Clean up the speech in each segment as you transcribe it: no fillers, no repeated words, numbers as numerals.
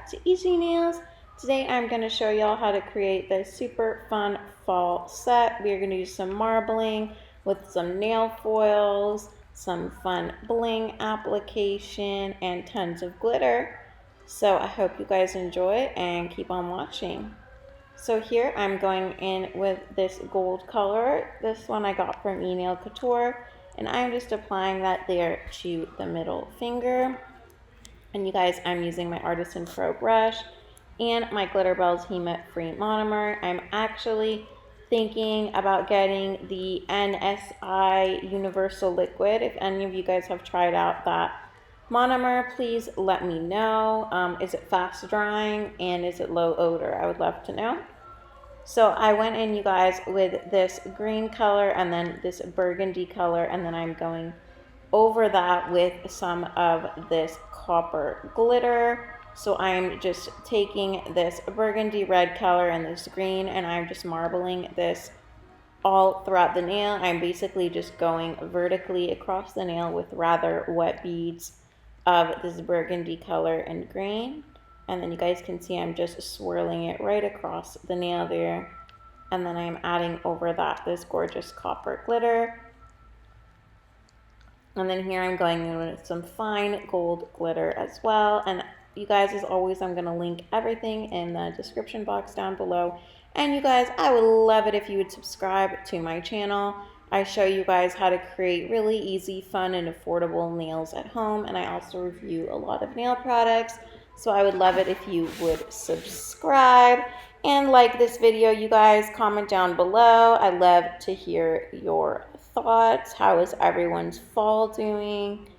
back to Easy Nails. Today I'm going to show y'all how to create this super fun fall set. We are going to use some marbling with some nail foils, some fun bling application, and tons of glitter. So I hope you guys enjoy and keep on watching. So here I'm going in with this gold color. This one I got from Nail Couture, and I'm just applying that there to the middle finger. And you guys, I'm using my Artisan Pro brush and my gliterbells Hema free monomer. I'm actually thinking about getting the NSI Universal Liquid. If any of you guys have tried out that monomer, please let me know. Is it fast drying and is it low odor? I would love to know. So I went in, you guys, with this green color and then this burgundy color, and then I'm going over that with some of this copper glitter. So I'm just taking this burgundy red color and this green, and I'm just marbling this all throughout the nail. I'm basically just going vertically across the nail with rather wet beads of this burgundy color and green. And then you guys can see I'm just swirling it right across the nail there. And then I'm adding over that this gorgeous copper glitter. And then here I'm going in with some fine gold glitter as well. And you guys, as always, I'm going to link everything in the description box down below. And you guys, I would love it if you would subscribe to my channel. I show you guys how to create really easy, fun, and affordable nails at home. And I also review a lot of nail products. So I would love it if you would subscribe and like this video, you guys. Comment down below. I love to hear your thoughts. How is everyone's fall doing?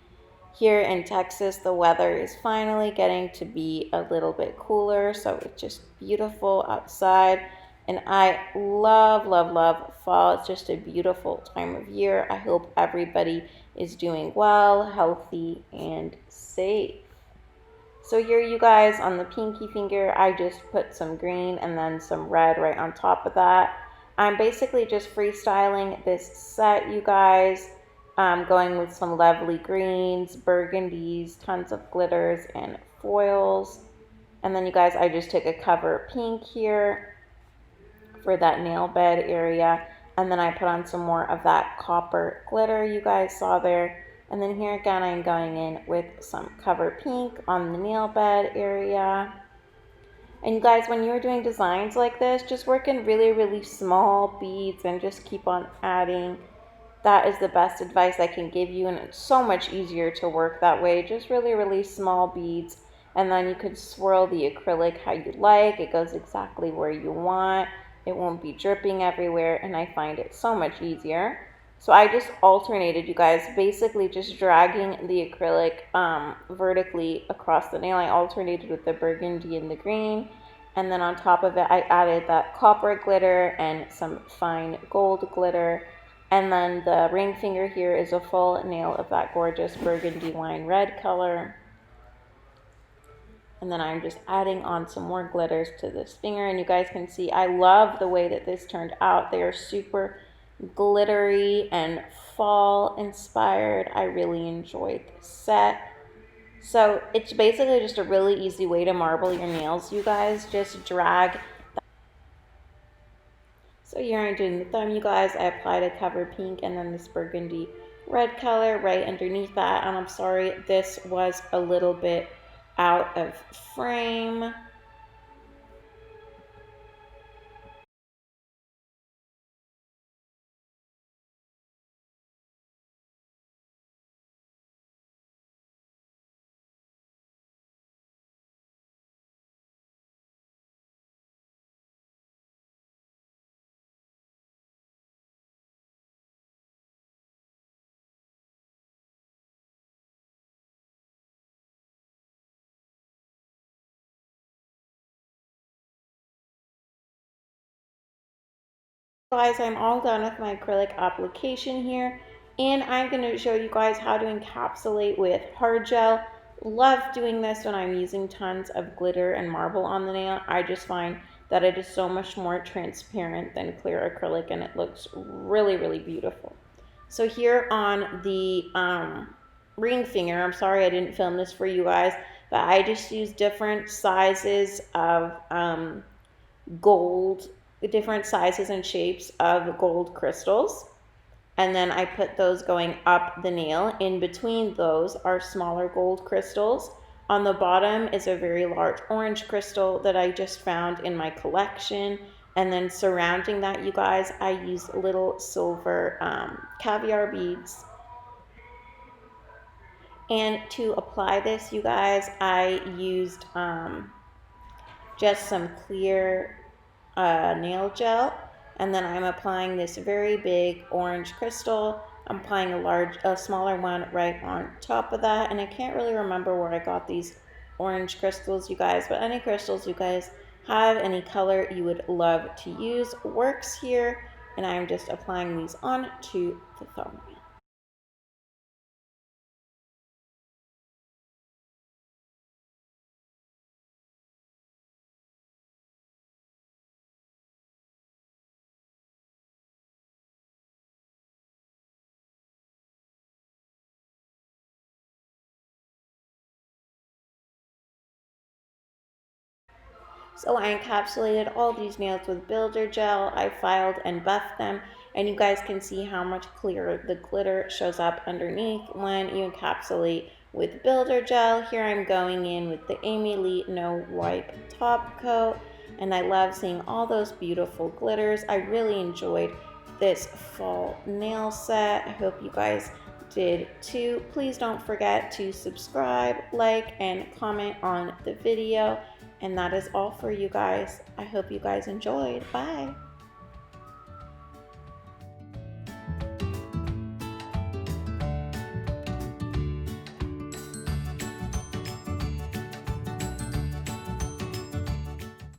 Here in Texas, the weather is finally getting to be a little bit cooler, so it's just beautiful outside. And I love, love, love fall. It's just a beautiful time of year. I hope everybody is doing well, healthy, and safe. So here, you guys, on the pinky finger, I just put some green and then some red right on top of that. I'm basically just freestyling this set, you guys, going with some lovely greens, burgundies, tons of glitters, and foils. And then, you guys, I just took a cover pink here for that nail bed area. And then I put on some more of that copper glitter you guys saw there. And then here again, I'm going in with some cover pink on the nail bed area. And you guys, when you're doing designs like this, just work in really, really small beads and just keep on adding. That is the best advice I can give you, and it's so much easier to work that way. Just really, really small beads, and then you could swirl the acrylic how you like. It goes exactly where you want. It won't be dripping everywhere, and I find it so much easier. So I just alternated, you guys, basically just dragging the acrylic vertically across the nail. I alternated with the burgundy and the green. And then on top of it, I added that copper glitter and some fine gold glitter. And then the ring finger here is a full nail of that gorgeous burgundy wine red color. And then I'm just adding on some more glitters to this finger. And you guys can see I love the way that this turned out. They are super glittery and fall inspired. I really enjoyed this set. So it's basically just a really easy way to marble your nails, you guys. Just drag. So here I'm doing the thumb, you guys. I applied a cover pink and then this burgundy red color right underneath that. And I'm sorry, this was a little bit out of frame. Guys, I'm all done with my acrylic application here, and I'm going to show you guys how to encapsulate with hard gel. Love doing this when I'm using tons of glitter and marble on the nail. I just find that it is so much more transparent than clear acrylic, and it looks really, really beautiful. So here on the ring finger, I'm sorry I didn't film this for you guys, but I just use different sizes of gold, different sizes and shapes of gold crystals. And then I put those going up the nail. In between those are smaller gold crystals. On the bottom is a very large orange crystal that I just found in my collection. And then surrounding that, you guys, I use little silver caviar beads. And to apply this, you guys, I used just some clear nail gel, and then I'm applying this very big orange crystal. I'm applying a smaller one right on top of that, and I can't really remember where I got these orange crystals, you guys, but any crystals you guys have, any color you would love to use works here, and I'm just applying these onto the thumbnail. So I encapsulated all these nails with builder gel. I filed and buffed them, and you guys can see how much clearer the glitter shows up underneath when you encapsulate with builder gel. Here I'm going in with the aimeili no wipe top coat, and I love seeing all those beautiful glitters. I really enjoyed this fall nail set. I hope you guys did too. Please don't forget to subscribe, like, and comment on the video. And that is all for you guys. I hope you guys enjoyed. Bye.